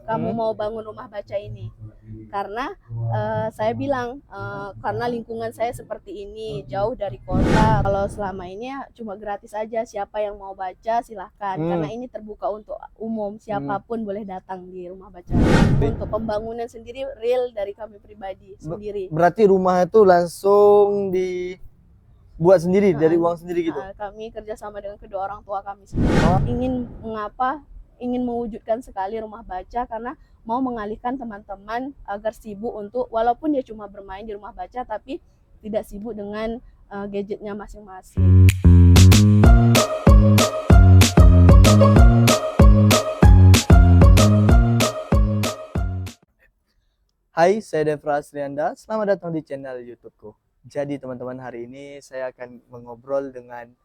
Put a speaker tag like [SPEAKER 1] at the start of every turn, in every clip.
[SPEAKER 1] kamu mau bangun rumah baca ini? Karena saya bilang karena lingkungan saya seperti ini, jauh dari kota. Kalau selama ini ya cuma gratis aja, siapa yang mau baca silahkan. Karena ini terbuka untuk umum, siapapun boleh datang di rumah baca. Untuk pembangunan sendiri real dari kami pribadi sendiri.
[SPEAKER 2] Berarti rumah itu langsung dibuat sendiri dari uang sendiri gitu?
[SPEAKER 1] Kami kerjasama dengan kedua orang tua kami sendiri. Ingin mewujudkan sekali rumah baca karena mau mengalihkan teman-teman agar sibuk untuk, walaupun dia cuma bermain di rumah baca, tapi tidak sibuk dengan gadgetnya masing-masing.
[SPEAKER 2] Hai, saya Devra Asrianda. Selamat datang di channel YouTubeku. Jadi teman-teman, hari ini saya akan mengobrol dengan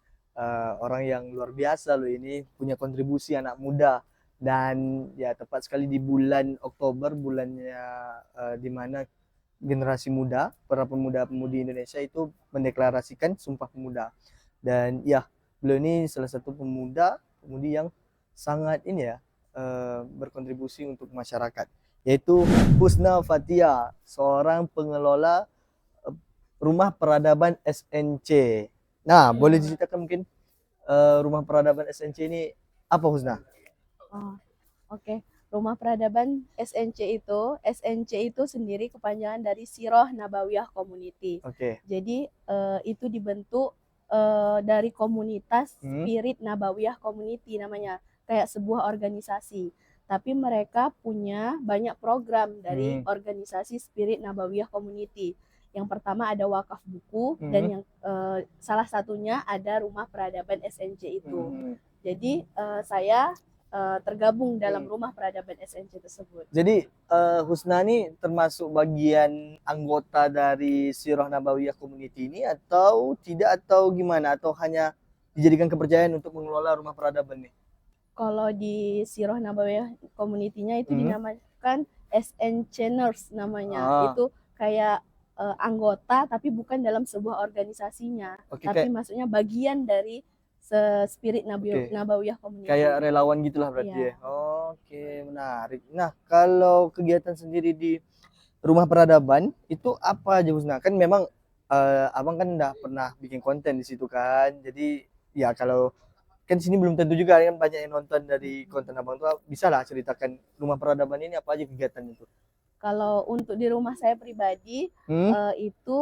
[SPEAKER 2] orang yang luar biasa loh, ini punya kontribusi anak muda. Dan ya tepat sekali di bulan Oktober, bulannya di mana generasi muda, para pemuda-pemudi Indonesia itu mendeklarasikan Sumpah Pemuda. Dan ya, beliau ini salah satu pemudi yang sangat ini ya, berkontribusi untuk masyarakat, yaitu Husna Fathia, seorang pengelola Rumah Peradaban SNC. Nah, boleh diceritakan mungkin Rumah Peradaban SNC ini apa, Husna?
[SPEAKER 1] Oke. Rumah Peradaban SNC itu sendiri kepanjangan dari Siroh Nabawiyah Community. Jadi itu dibentuk dari komunitas Spirit Nabawiyah Community namanya, kayak sebuah organisasi. Tapi mereka punya banyak program dari organisasi Spirit Nabawiyah Community. Yang pertama ada wakaf buku, dan yang salah satunya ada Rumah Peradaban SNC itu. Jadi saya tergabung dalam Rumah Peradaban SNC tersebut.
[SPEAKER 2] Jadi Husna ini termasuk bagian anggota dari Siroh Nabawiyah Community ini atau tidak, atau gimana, atau hanya dijadikan kepercayaan untuk mengelola Rumah Peradaban nih?
[SPEAKER 1] Kalau di Siroh Nabawiyah Community-nya itu dinamakan SNC-ners namanya. Itu kayak anggota tapi bukan dalam sebuah organisasinya. Tapi maksudnya bagian dari Spirit Nabawiyah Community.
[SPEAKER 2] Kayak relawan gitulah berarti ya. Oke, menarik. Nah, kalau kegiatan sendiri di Rumah Peradaban itu apa aja, Husna? Kan memang abang kan udah pernah bikin konten di situ kan. Jadi ya kalau kan sini belum tentu juga kan banyak yang nonton dari konten abang tuh, bisa lah ceritakan Rumah Peradaban ini apa aja kegiatan itu?
[SPEAKER 1] Kalau untuk di rumah saya pribadi itu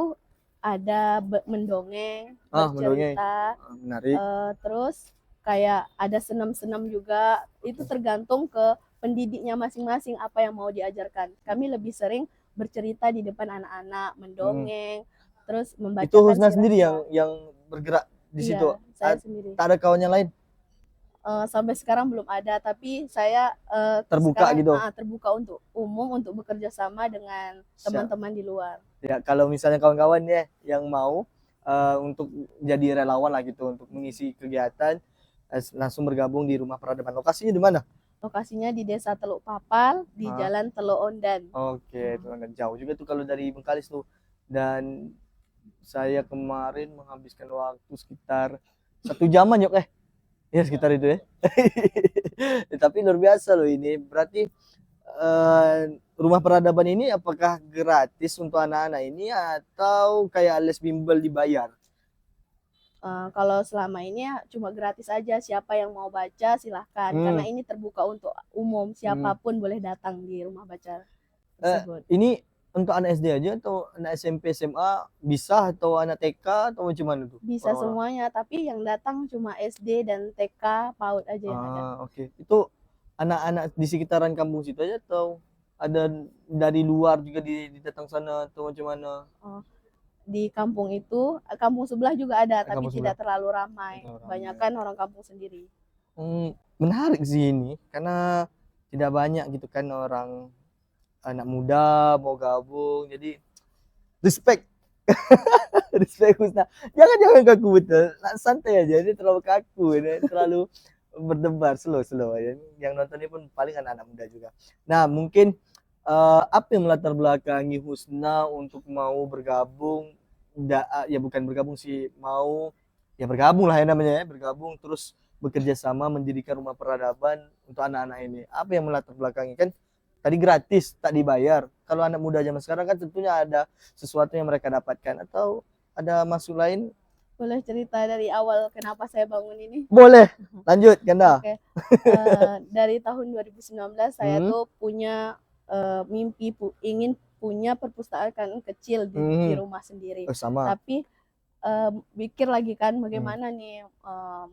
[SPEAKER 1] ada mendongeng, bercerita,
[SPEAKER 2] menarik.
[SPEAKER 1] Terus kayak ada senam-senam juga. Itu tergantung ke pendidiknya masing-masing apa yang mau diajarkan. Kami lebih sering bercerita di depan anak-anak, mendongeng, terus membacakan.
[SPEAKER 2] Itu Husna sendiri yang bergerak di situ?
[SPEAKER 1] Saya sendiri.
[SPEAKER 2] Tak ada kawannya lain?
[SPEAKER 1] Sampai sekarang belum ada, tapi saya
[SPEAKER 2] terbuka gitu,
[SPEAKER 1] terbuka untuk umum, untuk bekerja sama dengan teman-teman di luar.
[SPEAKER 2] Ya, kalau misalnya kawan-kawan ya yang mau untuk jadi relawan lah gitu, untuk mengisi kegiatan, langsung bergabung di Rumah Peradaban. Lokasinya di mana?
[SPEAKER 1] Lokasinya di Desa Teluk Papal, di Jalan Teluk Ondan.
[SPEAKER 2] Oke, jauh juga tuh kalau dari Bengkalis tuh. Dan saya kemarin menghabiskan waktu sekitar 1 jaman yuk ya sekitar itu ya. Tapi luar biasa loh ini. Berarti Rumah Peradaban ini apakah gratis untuk anak-anak ini atau kayak les bimbel dibayar?
[SPEAKER 1] Kalau selama ini ya cuma gratis aja, siapa yang mau baca silahkan. Karena ini terbuka untuk umum, siapapun boleh datang di rumah baca tersebut.
[SPEAKER 2] Ini untuk anak SD aja atau anak SMP, SMA bisa, atau anak TK atau macam mana tuh?
[SPEAKER 1] Bisa semuanya, tapi yang datang cuma SD dan TK PAUD aja yang ada.
[SPEAKER 2] Itu anak-anak di sekitaran kampung situ aja atau ada dari luar juga datang sana atau macam mana?
[SPEAKER 1] Di kampung itu, kampung sebelah juga ada, tapi tidak terlalu ramai. Kebanyakan orang kampung sendiri.
[SPEAKER 2] Menarik sih ini, karena tidak banyak gitu kan orang anak muda mau gabung. Jadi respect. Respect Husna. Jangan kaku betul. Santai aja, ini terlalu kaku, ini terlalu berdebar, slow aja. Yang nontonnya pun paling anak-anak muda juga. Nah, mungkin apa yang melatar belakangi Husna untuk mau bergabung, ya bukan bergabung sih, mau ya bergabung lah ya namanya ya, bergabung terus bekerja sama mendirikan Rumah Peradaban untuk anak-anak ini. Apa yang melatar belakangi? Kan tadi gratis, tak dibayar. Kalau anak muda zaman sekarang kan tentunya ada sesuatu yang mereka dapatkan, atau ada maksud lain?
[SPEAKER 1] Boleh cerita dari awal kenapa saya bangun ini?
[SPEAKER 2] Boleh, lanjut Ganda.
[SPEAKER 1] Oke. Dari tahun 2019 saya tuh punya mimpi ingin punya perpustakaan kecil di rumah sendiri.
[SPEAKER 2] Sama.
[SPEAKER 1] Tapi pikir lagi kan bagaimana nih,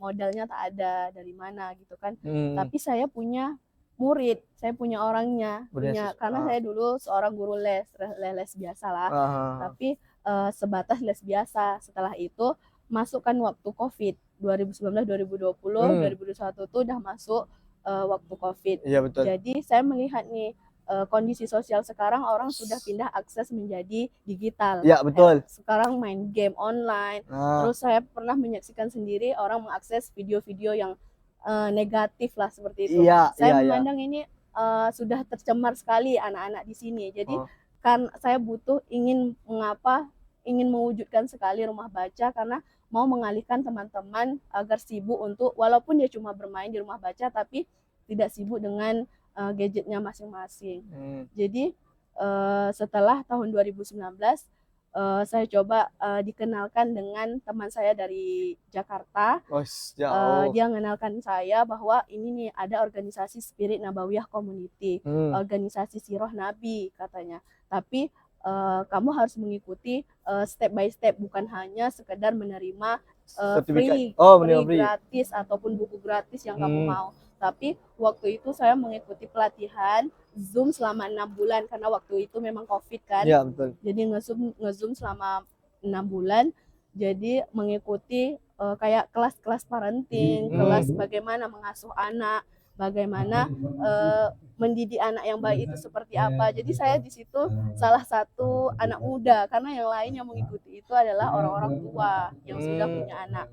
[SPEAKER 1] modalnya tak ada, dari mana gitu kan. Tapi saya punya murid, saya punya orangnya, karena saya dulu seorang guru les biasa lah. Tapi sebatas les biasa. Setelah itu masukkan waktu COVID 2019, 2020, 2021 tuh udah masuk waktu COVID.
[SPEAKER 2] Iya, betul.
[SPEAKER 1] Jadi saya melihat nih kondisi sosial sekarang, orang sudah pindah akses menjadi digital.
[SPEAKER 2] Ya, betul.
[SPEAKER 1] Sekarang main game online. Terus saya pernah menyaksikan sendiri orang mengakses video-video yang negatif lah seperti itu. Saya memandang ini sudah tercemar sekali anak-anak di sini. Jadi kan saya ingin mewujudkan sekali rumah baca, karena mau mengalihkan teman-teman agar sibuk untuk, walaupun dia cuma bermain di rumah baca, tapi tidak sibuk dengan gadgetnya masing-masing. Jadi setelah tahun 2019 saya coba dikenalkan dengan teman saya dari Jakarta. Dia mengenalkan saya bahwa ini nih ada organisasi Spirit Nabawiyah Community, organisasi Siroh Nabi katanya. Tapi kamu harus mengikuti step by step, bukan hanya sekedar menerima free gratis ataupun buku gratis yang kamu mau. Tapi waktu itu saya mengikuti pelatihan Zoom selama 6 bulan, karena waktu itu memang COVID kan.
[SPEAKER 2] Ya, betul.
[SPEAKER 1] Jadi nge-Zoom selama 6 bulan. Jadi mengikuti kayak kelas-kelas parenting, kelas bagaimana mengasuh anak, bagaimana mendidik anak yang baik itu seperti apa. Jadi saya di situ salah satu anak muda, karena yang lain yang mengikuti itu adalah orang-orang tua yang sudah punya anak.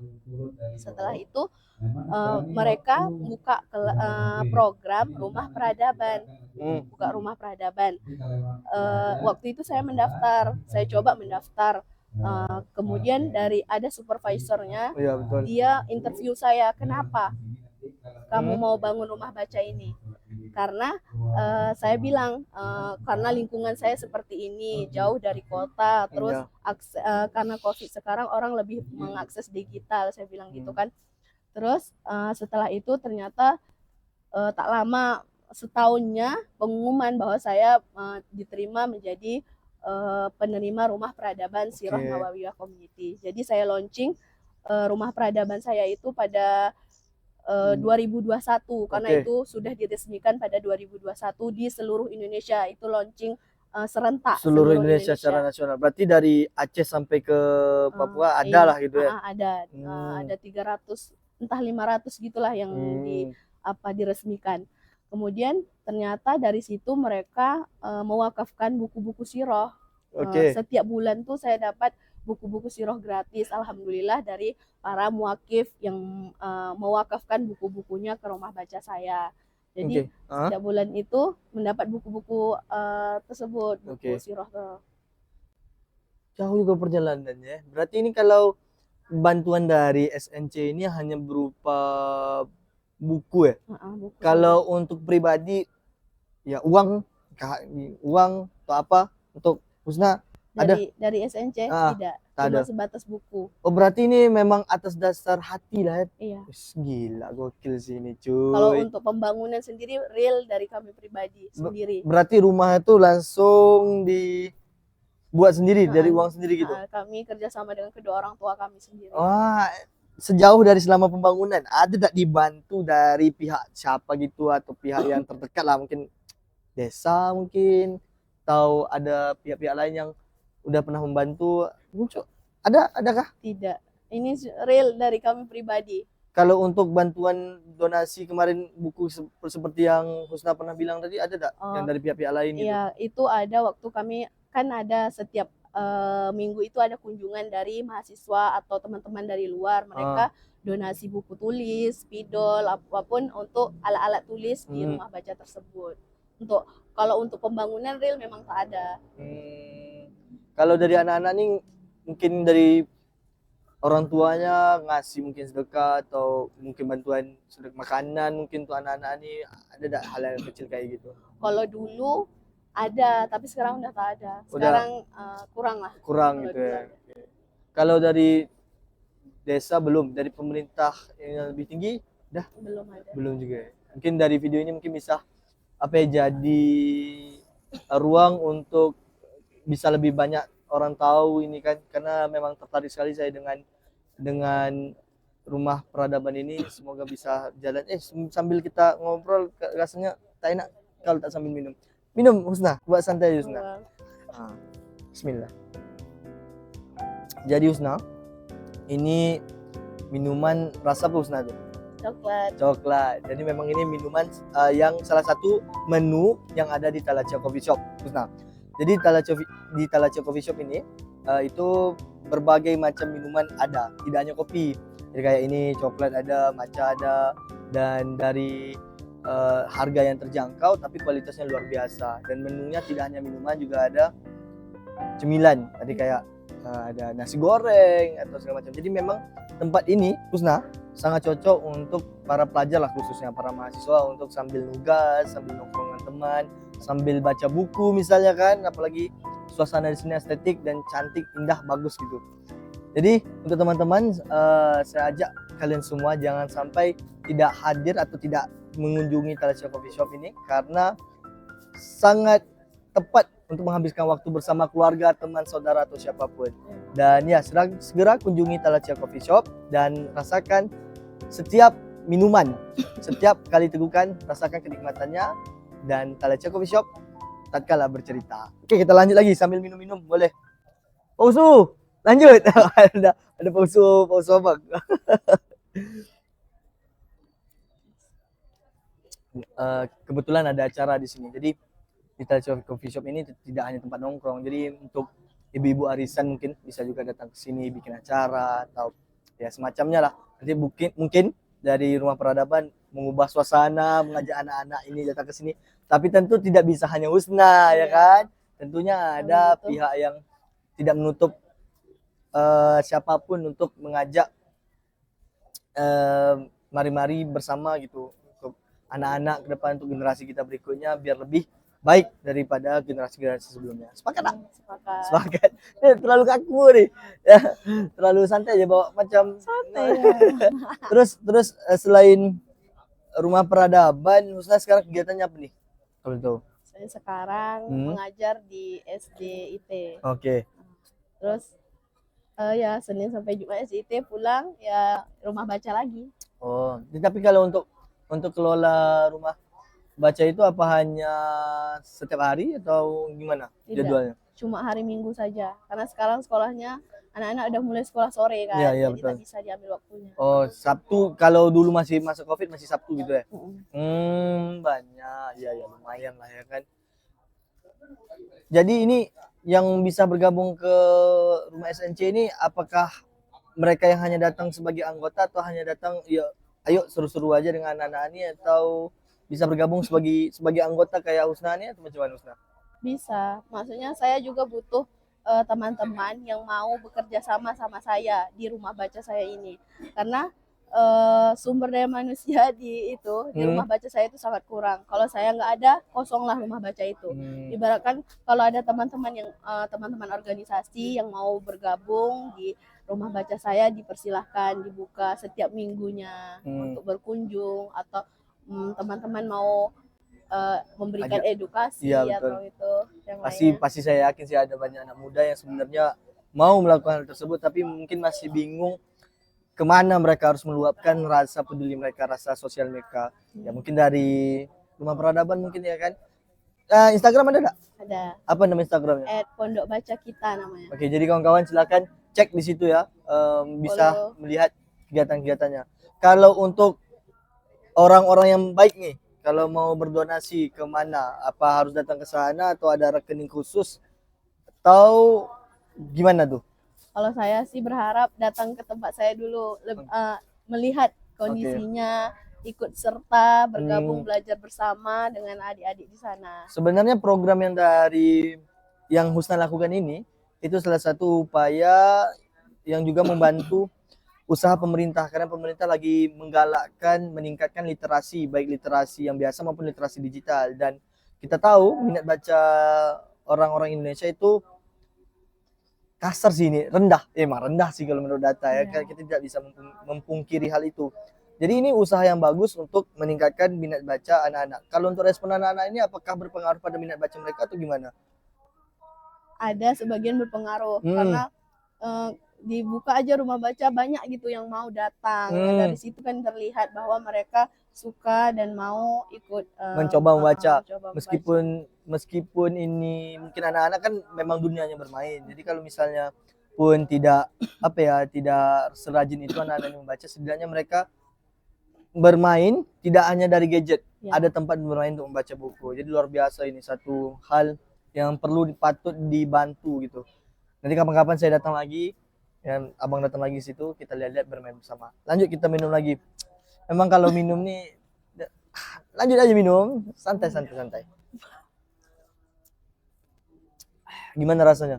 [SPEAKER 1] Setelah itu mereka buka program rumah peradaban, waktu itu saya mendaftar, saya coba mendaftar. Kemudian dari ada supervisornya, dia interview saya, kenapa kamu mau bangun rumah baca ini? Karena saya bilang karena lingkungan saya seperti ini, jauh dari kota, terus karena COVID sekarang orang lebih mengakses digital, saya bilang gitu kan. Terus setelah itu ternyata tak lama, setahunnya pengumuman bahwa saya diterima menjadi penerima rumah peradaban Siroh Nabawiyah Community. Jadi saya launching rumah peradaban saya itu pada 2021, karena itu sudah diresmikan pada 2021 di seluruh Indonesia. Itu launching serentak
[SPEAKER 2] seluruh Indonesia secara nasional. Berarti dari Aceh sampai ke Papua ada lah gitu ya?
[SPEAKER 1] Ada 300, entah 500 gitulah yang diresmikan. Kemudian ternyata dari situ mereka mewakafkan buku-buku siroh. Setiap bulan tuh saya dapat buku-buku siroh gratis, alhamdulillah, dari para muakif yang mewakafkan buku-bukunya ke rumah baca saya. Jadi setiap bulan itu mendapat buku-buku tersebut, buku siroh.
[SPEAKER 2] Jauh juga perjalanannya. Berarti ini kalau bantuan dari SNC ini hanya berupa buku ya? Buku. Kalau untuk pribadi ya uang atau apa untuk Husna
[SPEAKER 1] dari SNC tidak, cuma sebatas buku.
[SPEAKER 2] Oh, berarti ini memang atas dasar hati lah ya?
[SPEAKER 1] Iya.
[SPEAKER 2] Gila, gokil sih ini cuy.
[SPEAKER 1] Kalau untuk pembangunan sendiri real dari kami pribadi sendiri.
[SPEAKER 2] Berarti rumah itu langsung dibuat sendiri dari uang sendiri gitu?
[SPEAKER 1] Kami kerjasama dengan kedua orang tua kami sendiri.
[SPEAKER 2] Wah, sejauh dari selama pembangunan ada tak dibantu dari pihak siapa gitu, atau pihak yang terdekat lah, mungkin desa mungkin, atau ada pihak-pihak lain yang udah pernah membantu? Adakah?
[SPEAKER 1] Tidak, ini real dari kami pribadi.
[SPEAKER 2] Kalau untuk bantuan donasi kemarin buku seperti yang Husna pernah bilang tadi, ada tak yang dari pihak-pihak lain gitu?
[SPEAKER 1] Iya, itu ada waktu kami kan ada setiap minggu itu ada kunjungan dari mahasiswa atau teman-teman dari luar. Mereka donasi buku tulis, spidol, apapun untuk alat-alat tulis di rumah baca tersebut. Kalau untuk pembangunan real memang tak ada.
[SPEAKER 2] Kalau dari anak-anak nih, mungkin dari orang tuanya ngasih mungkin sedekah atau mungkin bantuan sedekah makanan mungkin untuk anak-anak ini, ada enggak hal yang kecil kayak gitu?
[SPEAKER 1] Kalau dulu ada, tapi sekarang udah tak ada. Sekarang kurang lah.
[SPEAKER 2] Kurang gitu ya. Kalau dari desa belum, dari pemerintah yang lebih tinggi dah
[SPEAKER 1] belum ada.
[SPEAKER 2] Belum juga ya. Mungkin dari video ini mungkin bisa apa ya, jadi ruang untuk bisa lebih banyak orang tahu ini kan, karena memang tertarik sekali saya dengan rumah peradaban ini. Semoga bisa jalan. Sambil kita ngobrol rasanya tak enak kalau tak sambil minum Husna, buat santai aja Husna. Bismillah. Jadi Husna, ini minuman rasa apa Husna tuh? Coklat. Jadi memang ini minuman yang salah satu menu yang ada di Talacia Coffee Shop Husna. Jadi di Talacia Coffee Shop ini itu berbagai macam minuman ada, tidak hanya kopi. Jadi kayak ini coklat ada, matcha ada, dan dari harga yang terjangkau tapi kualitasnya luar biasa. Dan menunya tidak hanya minuman, juga ada cemilan. Tadi kayak ada nasi goreng atau segala macam. Jadi memang tempat ini Husna sangat cocok untuk para pelajar lah, khususnya para mahasiswa, untuk sambil nugas, sambil nongkrong dengan teman, sambil baca buku misalnya kan. Apalagi suasana di sini estetik dan cantik, indah, bagus gitu. Jadi untuk teman-teman, saya ajak kalian semua jangan sampai tidak hadir atau tidak mengunjungi Talacia Coffee Shop ini, karena sangat tepat untuk menghabiskan waktu bersama keluarga, teman, saudara, atau siapapun. Dan ya, segera kunjungi Talacia Coffee Shop dan rasakan setiap minuman, setiap kali tegukan, rasakan kenikmatannya. Dan Talacia Coffee Shop tak kalah bercerita. Oke, kita lanjut lagi sambil minum-minum, boleh? Pausu, lanjut. ada pausu abang. Kebetulan ada acara di sini. Jadi di Talacia Coffee Shop ini tidak hanya tempat nongkrong. Jadi untuk ibu-ibu arisan mungkin bisa juga datang ke sini bikin acara atau ya semacamnya lah. Jadi mungkin dari Rumah Peradaban mengubah suasana, mengajak anak-anak ini datang ke sini. Tapi tentu tidak bisa hanya Husna, ya kan? Tentunya ada pihak yang tidak menutup siapapun untuk mengajak mari-mari bersama gitu, untuk anak-anak ke depan, untuk generasi kita berikutnya biar lebih baik daripada generasi-generasi sebelumnya. Sepakat tak? Sepakat. Terlalu kaku nih. Ya, terlalu santai aja bawa macam santai. Terus selain Rumah Peradaban, Husna sekarang kegiatannya apa nih? Kalau tahu.
[SPEAKER 1] Saya sekarang mengajar di SDIT.
[SPEAKER 2] Oke.
[SPEAKER 1] Terus ya Senin sampai Jumat SDIT, pulang ya rumah baca lagi.
[SPEAKER 2] Oh, tapi kalau untuk kelola rumah baca itu apa hanya setiap hari atau gimana jadwalnya?
[SPEAKER 1] Cuma hari Minggu saja, karena sekarang sekolahnya anak-anak udah mulai sekolah sore kan,
[SPEAKER 2] jadi
[SPEAKER 1] betul. Tak bisa diambil waktunya.
[SPEAKER 2] Oh, Sabtu, kalau dulu masih masa Covid masih Sabtu gitu ya? Banyak, ya lumayan lah ya kan. Jadi ini yang bisa bergabung ke rumah SNC ini, apakah mereka yang hanya datang sebagai anggota atau hanya datang ya ayo seru-seru aja dengan anak-anak ini, atau bisa bergabung sebagai anggota kayak Husna ini atau macam mana Husna?
[SPEAKER 1] Bisa, maksudnya saya juga butuh teman-teman yang mau bekerja sama saya di rumah baca saya ini, karena sumber daya manusia di rumah baca saya itu sangat kurang. Kalau saya nggak ada, kosonglah rumah baca itu. Ibaratkan kalau ada teman-teman teman-teman organisasi yang mau bergabung di rumah baca saya, dipersilahkan, dibuka setiap minggunya untuk berkunjung, atau teman-teman mau memberikan edukasi atau itu yang
[SPEAKER 2] pasti saya yakin sih ada banyak anak muda yang sebenarnya mau melakukan hal tersebut, tapi mungkin masih bingung kemana mereka harus meluapkan rasa peduli mereka, rasa sosial mereka. Ya mungkin dari Rumah Peradaban mungkin ya kan. Instagram ada nggak?
[SPEAKER 1] Ada.
[SPEAKER 2] Apa nama Instagramnya?
[SPEAKER 1] @pondok baca kita namanya.
[SPEAKER 2] Oke, jadi kawan-kawan silakan cek di situ ya, bisa melihat kegiatan-kegiatannya. Kalau untuk orang-orang yang baik nih, kalau mau berdonasi kemana? Apa harus datang ke sana atau ada rekening khusus atau gimana tuh?
[SPEAKER 1] Kalau saya sih berharap datang ke tempat saya dulu, melihat kondisinya, ikut serta bergabung belajar bersama dengan adik-adik di sana.
[SPEAKER 2] Sebenarnya program yang Husna lakukan ini itu salah satu upaya yang juga membantu usaha pemerintah, karena pemerintah lagi menggalakkan meningkatkan literasi, baik literasi yang biasa maupun literasi digital. Dan kita tahu minat baca orang-orang Indonesia itu kasar sih, ini rendah, emang rendah sih kalau menurut data ya. Kita tidak bisa memungkiri hal itu. Jadi ini usaha yang bagus untuk meningkatkan minat baca anak-anak. Kalau untuk respon anak-anak ini, apakah berpengaruh pada minat baca mereka atau gimana?
[SPEAKER 1] Ada sebagian berpengaruh karena dibuka aja rumah baca, banyak gitu yang mau datang. Dari situ kan terlihat bahwa mereka suka dan mau ikut
[SPEAKER 2] mencoba membaca. Meskipun ini mungkin anak-anak kan memang dunianya bermain. Jadi kalau misalnya pun tidak tidak serajin itu anak-anak yang membaca, setidaknya mereka bermain tidak hanya dari gadget, ada tempat bermain untuk membaca buku. Jadi luar biasa, ini satu hal yang patut dibantu gitu. Nanti kapan-kapan saya datang lagi, dan abang datang lagi situ, kita lihat-lihat bermain bersama. Lanjut kita minum lagi. Memang kalau minum nih, lanjut aja minum, santai. Gimana rasanya?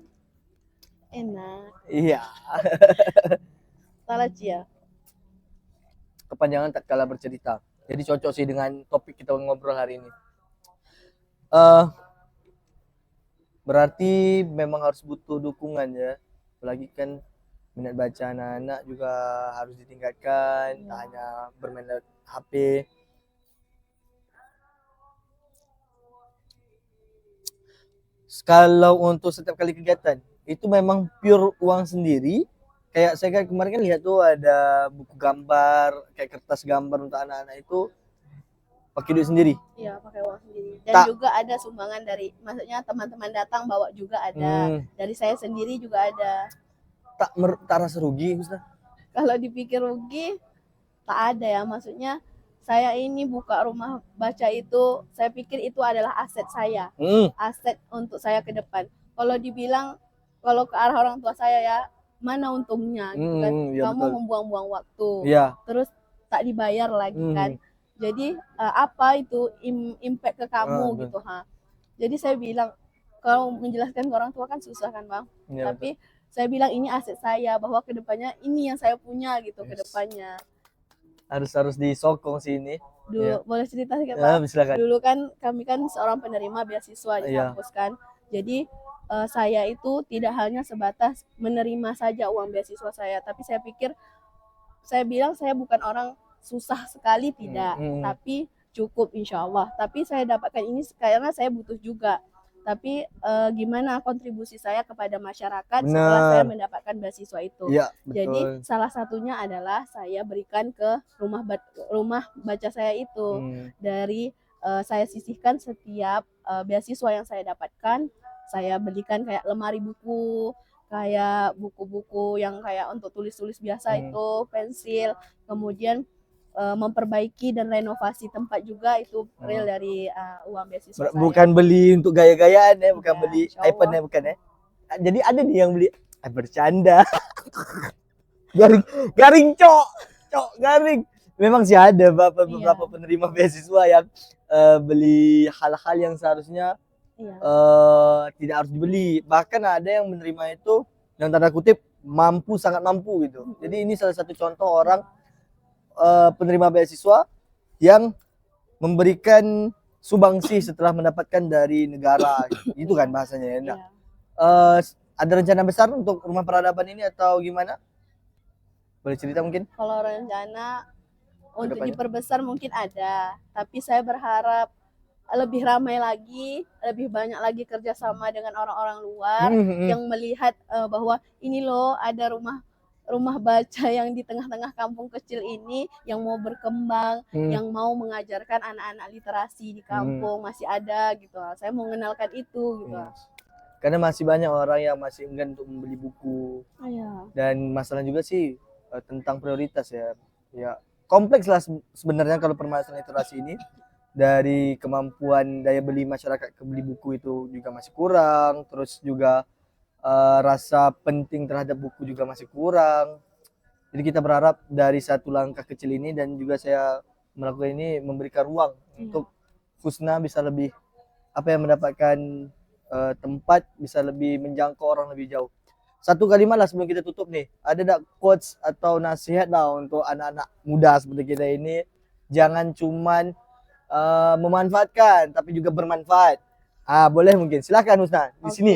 [SPEAKER 1] Enak.
[SPEAKER 2] Iya.
[SPEAKER 1] Salah Cia.
[SPEAKER 2] Kepanjangan tak kalah bercerita. Jadi cocok sih dengan topik kita ngobrol hari ini. Berarti memang harus butuh dukungan ya. Apalagi kan minat baca anak-anak juga harus ditingkatkan, tak hanya bermain HP. Kalau untuk setiap kali kegiatan, itu memang pure uang sendiri. Kayak saya kan kemarin kan lihat tuh ada buku gambar, kayak kertas gambar untuk anak-anak itu pakai duit sendiri.
[SPEAKER 1] Iya, pakai uang sendiri. Dan juga ada sumbangan dari, maksudnya teman-teman datang bawa juga ada. Dari saya sendiri juga ada.
[SPEAKER 2] Tak rasa rugi, Ustaz?
[SPEAKER 1] Kalau dipikir rugi, tak ada ya. Maksudnya saya ini buka rumah baca itu, saya pikir itu adalah aset saya. Aset untuk saya ke depan. Kalau dibilang, kalau ke arah orang tua saya ya, mana untungnya gitu kan.
[SPEAKER 2] Ya,
[SPEAKER 1] kamu
[SPEAKER 2] betul.
[SPEAKER 1] membuang-buang waktu.
[SPEAKER 2] Ya.
[SPEAKER 1] Terus tak dibayar lagi kan. Jadi apa itu impact ke kamu gitu ha. Jadi saya bilang, kalau menjelaskan ke orang tua kan susah kan Bang. Ya, tapi betul. Saya bilang ini aset saya, bahwa kedepannya ini yang saya punya gitu. Kedepannya
[SPEAKER 2] harus disokong sih ini.
[SPEAKER 1] Dulu boleh cerita sedikit Pak? Dulu kan kami kan seorang penerima beasiswa di kampus kan. Jadi saya itu tidak hanya sebatas menerima saja uang beasiswa saya, tapi saya bilang saya bukan orang susah sekali, tidak, tapi cukup insya Allah. Tapi saya dapatkan ini karena saya butuh juga. Tapi gimana kontribusi saya kepada masyarakat setelah saya mendapatkan beasiswa itu. Ya, jadi salah satunya adalah saya berikan ke rumah baca saya itu. Dari saya sisihkan setiap beasiswa yang saya dapatkan, saya belikan kayak lemari buku, kayak buku-buku yang kayak untuk tulis-tulis biasa itu, pensil, kemudian memperbaiki dan renovasi tempat juga, itu real dari uang beasiswa saya.
[SPEAKER 2] Bukan beli untuk gaya-gayaan ya, bukan beli iPhone ya, bukan ya. Jadi ada nih yang beli, bercanda. garing cok garing. Memang sih ada beberapa penerima beasiswa yang beli hal-hal yang seharusnya tidak harus dibeli. Bahkan ada yang menerima itu yang tanda kutip sangat mampu gitu. Jadi ini salah satu contoh orang penerima beasiswa yang memberikan sumbangsi setelah mendapatkan dari negara. Itu kan bahasanya ya. Ada rencana besar untuk rumah peradaban ini atau gimana? Boleh cerita mungkin?
[SPEAKER 1] Kalau rencana untuk diperbesar mungkin ada, tapi saya berharap lebih ramai lagi, lebih banyak lagi kerjasama dengan orang-orang luar yang melihat bahwa ini loh ada rumah baca yang di tengah-tengah kampung kecil ini yang mau berkembang, yang mau mengajarkan anak-anak literasi di kampung, masih ada gitu. Saya mau mengenalkan itu gitu.
[SPEAKER 2] Karena masih banyak orang yang masih enggan untuk membeli buku. Dan masalah juga sih tentang prioritas ya. Ya kompleks lah sebenarnya kalau permasalahan literasi ini. Dari kemampuan daya beli masyarakat ke beli buku itu juga masih kurang, terus juga rasa penting terhadap buku juga masih kurang. Jadi kita berharap dari satu langkah kecil ini, dan juga saya melakukan ini, memberikan ruang untuk Husna bisa lebih mendapatkan tempat, bisa lebih menjangkau orang lebih jauh. Satu kalimat lah sebelum kita tutup nih. Ada tak quotes atau nasihat lah untuk anak-anak muda seperti kita ini? Jangan cuman memanfaatkan, tapi juga bermanfaat. Boleh mungkin. Silakan Husna di sini.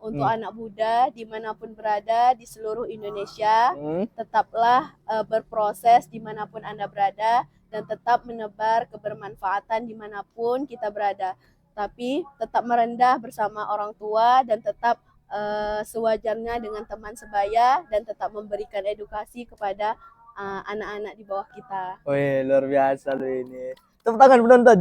[SPEAKER 1] Untuk anak muda dimanapun berada di seluruh Indonesia, tetaplah berproses dimanapun Anda berada dan tetap menebar kebermanfaatan dimanapun kita berada. Tapi tetap merendah bersama orang tua dan tetap sewajarnya dengan teman sebaya dan tetap memberikan edukasi kepada anak-anak di bawah kita.
[SPEAKER 2] Wih, luar biasa lo ini. Tepuk tangan penonton.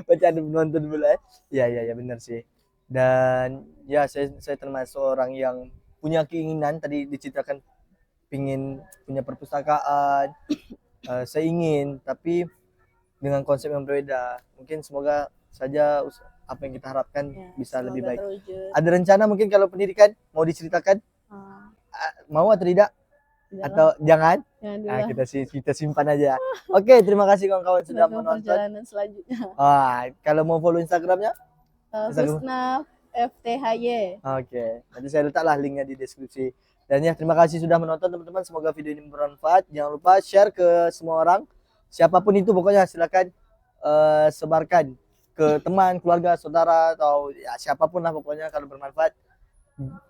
[SPEAKER 2] Bercanda penonton pula. Ya benar sih. Dan ya saya termasuk orang yang punya keinginan, tadi diceritakan pingin punya perpustakaan. Saya ingin, tapi dengan konsep yang berbeda. Mungkin semoga saja apa yang kita harapkan bisa lebih baik.
[SPEAKER 1] Terwujud.
[SPEAKER 2] Ada rencana mungkin kalau pendidikan mau diceritakan? Mau atau tidak? Atau jangan? Kita simpan aja. Oke, terima kasih kawan-kawan sudah menonton.
[SPEAKER 1] Perjalanan selanjutnya.
[SPEAKER 2] Kalau mau follow Instagramnya?
[SPEAKER 1] Husna FTHY.
[SPEAKER 2] Oke, nanti saya letaklah linknya di deskripsi. Dan ya, terima kasih sudah menonton teman-teman. Semoga video ini bermanfaat. Jangan lupa share ke semua orang. Siapapun itu pokoknya silakan sebarkan ke teman, keluarga, saudara, atau ya siapapun lah pokoknya kalau bermanfaat.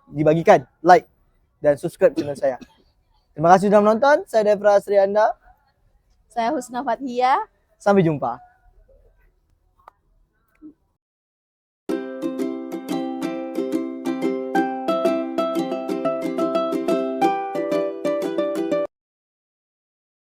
[SPEAKER 2] Dibagikan, like, dan subscribe channel saya. Terima kasih sudah menonton. Saya Devra Srianda.
[SPEAKER 1] Saya Husna Fathia.
[SPEAKER 2] Sampai jumpa.